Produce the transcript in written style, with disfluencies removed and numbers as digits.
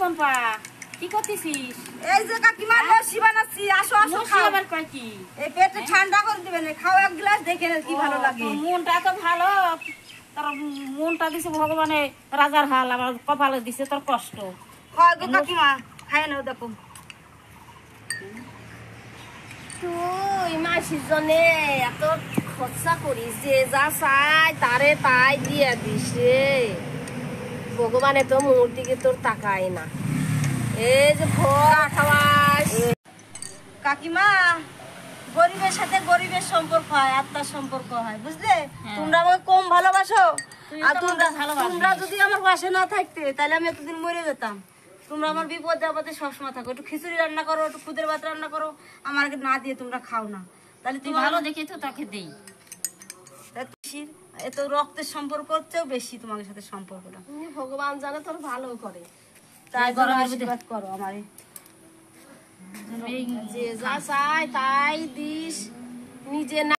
পম্পা কি করতেছিস? এই যে কাকিমা লস্যি বানাচ্ছি, আসো আসো খাও। আবার কয় কি? এই পেটে ঠান্ডা করে দিবেন, খাও এক গ্লাস, দেখে কি ভালো লাগে। তোর মনটা তো ভালো, তোর মনটা দিছে ভগবানে রাজার হাল, আমার কপালে দিছে তোর কষ্ট। হয় গো কাকিমা, খায় নাও দেখো। তুই মাসির জন্য এত খরচা করিস, যে যা চাই তারে তাই দিয়ে দিস রে। ভগবানে তো মোর দিকে তোর তাকায় না। এই যে ভোগ খাওয়াস। কাকিমা, গরিবের সাথে গরিবের সম্পর্ক হয়, আত্মার সম্পর্ক হয়, বুঝলে? তোমরা আমাকে কম ভালোবাসো, আর তোমরা যদি আমার পাশে না থাকতে তাহলে আমি এতদিন মরে যেতাম। তোমরা আমার বিপদে আপদে সবসময় থাকো, একটু খিচুড়ি রান্না করো, একটু খুদের ভাত রান্না করো, আমাকে না দিয়ে তোমরা খাও না, তাহলে তুই ভালো দেখে তো তাকে দেই। এত রক্তের সম্পর্ক হচ্ছেও বেশি তোমার সাথে সম্পর্কটা। ভগবান জানে তোর ভালো করে, তাই জন্য আশীর্বাদ করো আমারে। যে যা চাই তাই দিস, নিজে না